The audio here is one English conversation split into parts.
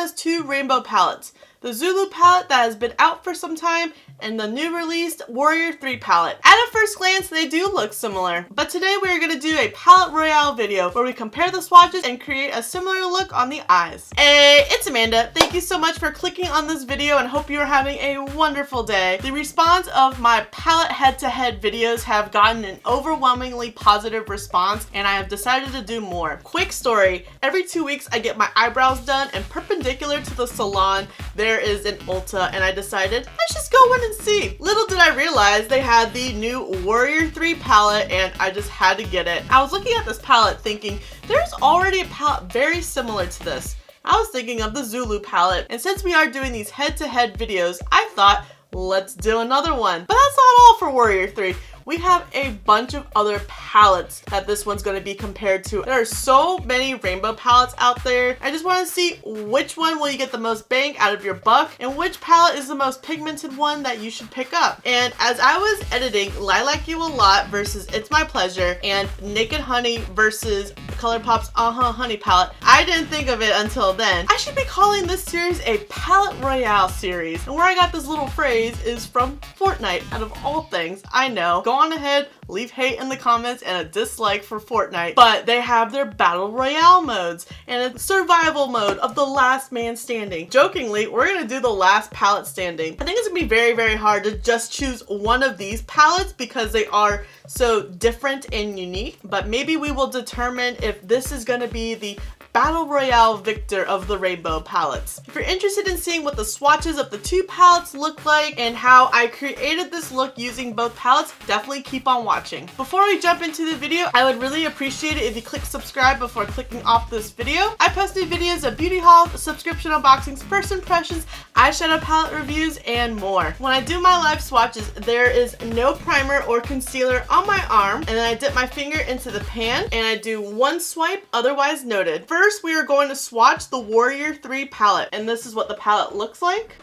has two rainbow palettes. The Zulu palette that has been out for some time, and the new released Warrior 3 palette. At a first glance, they do look similar. But today we are going to do a palette Royale video where we compare the swatches and create a similar look on the eyes. Hey, it's Amanda. Thank you so much for clicking on this video and hope you are having a wonderful day. The response of my palette head-to-head videos have gotten an overwhelmingly positive response, and I have decided to do more. Quick story, every 2 weeks I get my eyebrows done, and perpendicular to the salon there is an Ulta, and I decided let's just go in and see. Little did I realize they had the new Warrior 3 palette, and I just had to get it. I was looking at this palette thinking there's already a palette very similar to this. I was thinking of the Zulu palette, and since we are doing these head-to-head videos, I thought let's do another one. But that's not all for Warrior 3. We have a bunch of other palettes that this one's going to be compared to. There are so many rainbow palettes out there. I just want to see which one will you get the most bang out of your buck and which palette is the most pigmented one that you should pick up. And as I was editing Lilac You a Lot versus It's My Pleasure and Naked Honey versus ColourPop's Honey palette, I didn't think of it until then. I should be calling this series a Palette Royale series. And where I got this little phrase is from Fortnite, out of all things. I know. Go on ahead, leave hate in the comments and a dislike for Fortnite, but they have their Battle Royale modes and a survival mode of the last man standing. Jokingly, we're gonna do the last palette standing. I think it's gonna be very, very hard to just choose one of these palettes because they are so different and unique, but maybe we will determine if this is gonna be the Battle Royale victor of the rainbow palettes. If you're interested in seeing what the swatches of the two palettes look like and how I created this look using both palettes, definitely keep on watching. Before we jump into the video, I would really appreciate it if you click subscribe before clicking off this video. I posted videos of beauty hauls, subscription unboxings, first impressions, eyeshadow palette reviews, and more. When I do my live swatches, there is no primer or concealer on my arm, and then I dip my finger into the pan and I do one swipe, otherwise noted. First, we are going to swatch the Warrior 3 palette, and this is what the palette looks like.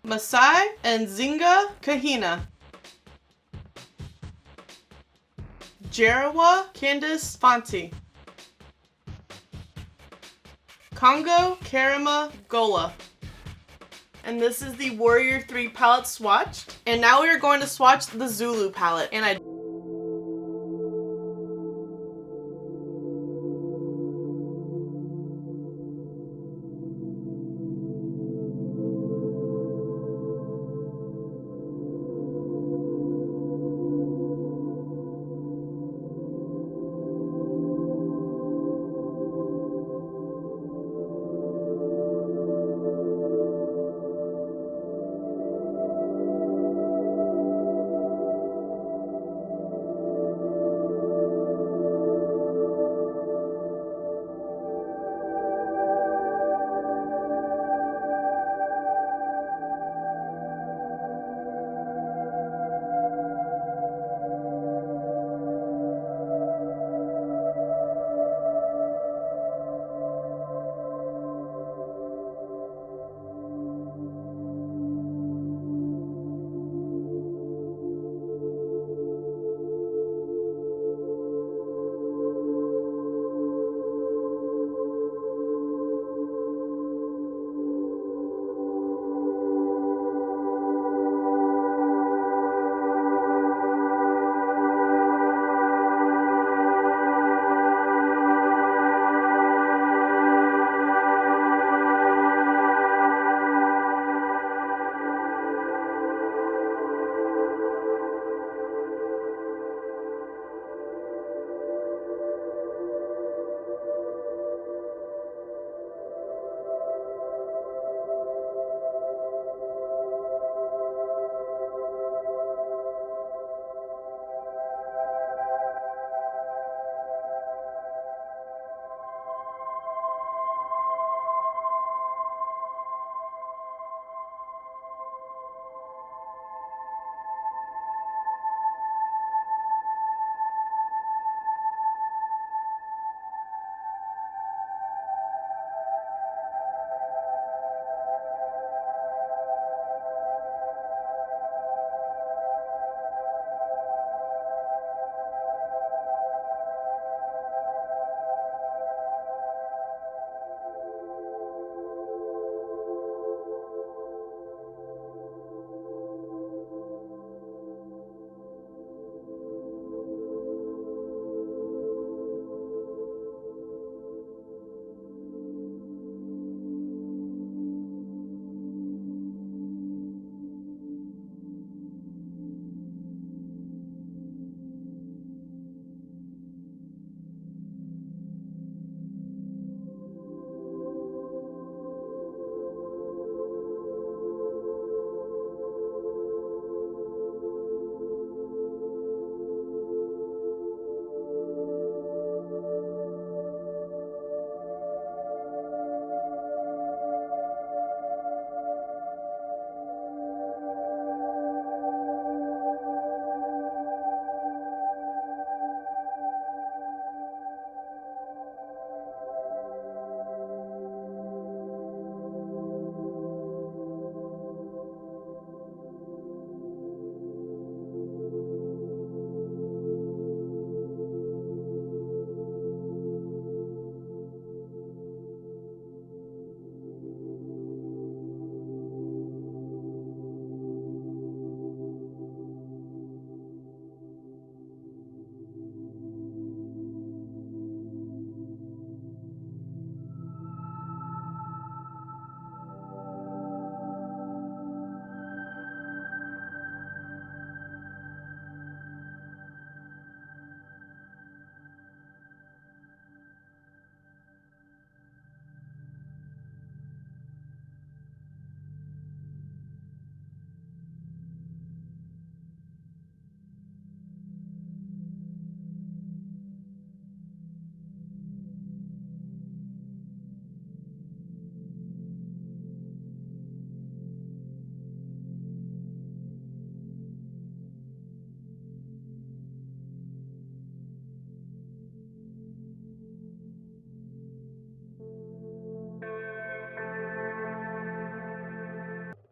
Masai and Zinga Kahina. Jarawa Candice Fanti. Congo Karima Gola. And this is the Warrior 3 palette swatched. And now we are going to swatch the Zulu palette. And I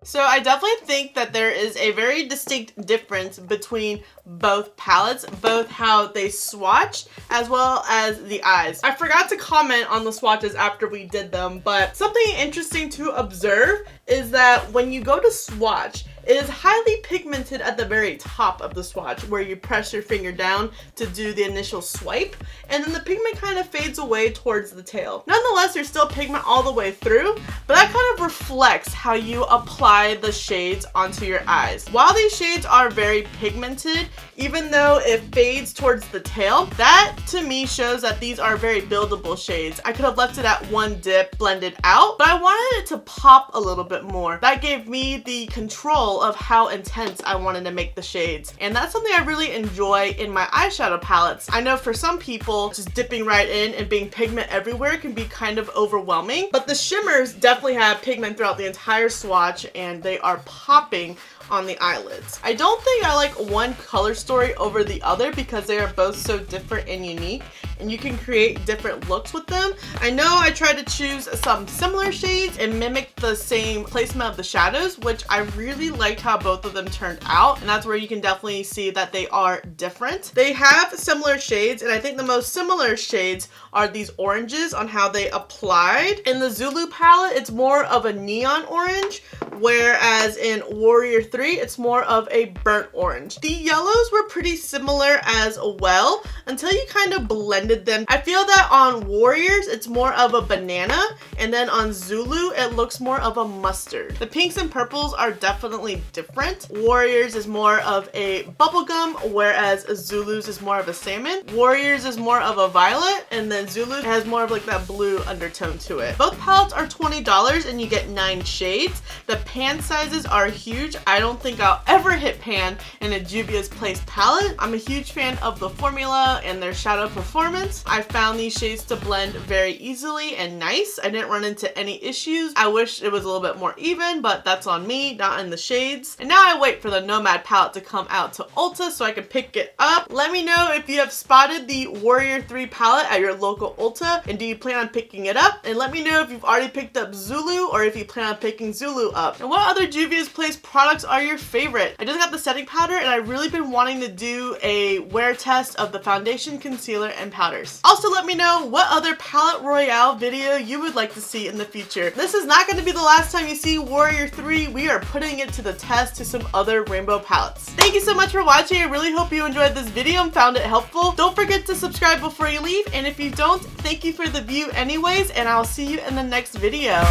So I definitely think that there is a very distinct difference between both palettes, both how they swatch as well as the eyes. I forgot to comment on the swatches after we did them, but something interesting to observe is that when you go to swatch, it is highly pigmented at the very top of the swatch where you press your finger down to do the initial swipe, and then the pigment kind of fades away towards the tail. Nonetheless, there's still pigment all the way through, but that kind of reflects how you apply the shades onto your eyes. While these shades are very pigmented, even though it fades towards the tail, that to me shows that these are very buildable shades. I could have left it at one dip blended out, but I wanted it to pop a little bit more. That gave me the control of how intense I wanted to make the shades, and that's something I really enjoy in my eyeshadow palettes. I know for some people, just dipping right in and being pigment everywhere can be kind of overwhelming, but the shimmers definitely have pigment throughout the entire swatch and they are popping on the eyelids. I don't think I like one color story over the other because they are both so different and unique, and you can create different looks with them. I know I tried to choose some similar shades and mimic the same placement of the shadows, which I really liked how both of them turned out, and that's where you can definitely see that they are different. They have similar shades, and I think the most similar shades are these oranges on how they applied. In the Zulu palette, it's more of a neon orange, whereas in Warrior 3, it's more of a burnt orange. The yellows were pretty similar as well until you kind of blended them. I feel that on Warriors, it's more of a banana, and then on Zulu, it looks more of a mustard. The pinks and purples are definitely different. Warriors is more of a bubblegum, whereas Zulu's is more of a salmon. Warriors is more of a violet, and then Zulu has more of like that blue undertone to it. Both palettes are $20 and you get 9 shades. The pan sizes are huge. I don't think I'll ever hit pan in a Juvia'S Place palette. I'm a huge fan of the formula and their shadow performance. I found these shades to blend very easily and nice. I didn't run into any issues. I wish it was a little bit more even, but that's on me, not in the shades. And now I wait for the Nomad palette to come out to Ulta so I can pick it up. Let me know if you have spotted the Warrior 3 palette at your local Ulta, and do you plan on picking it up? And let me know if you've already picked up Zulu or if you plan on picking Zulu up. And what other Juvia'S Place products are your favorite? I just got the setting powder and I've really been wanting to do a wear test of the foundation, concealer, and powders. Also, let me know what other palette Royale video you would like to see in the future. This is not going to be the last time you see Warrior 3. We are putting it to the test to some other rainbow palettes. Thank you so much for watching. I really hope you enjoyed this video and found it helpful. Don't forget to subscribe before you leave, and if you don't, thank you for the view anyways, and I'll see you in the next video.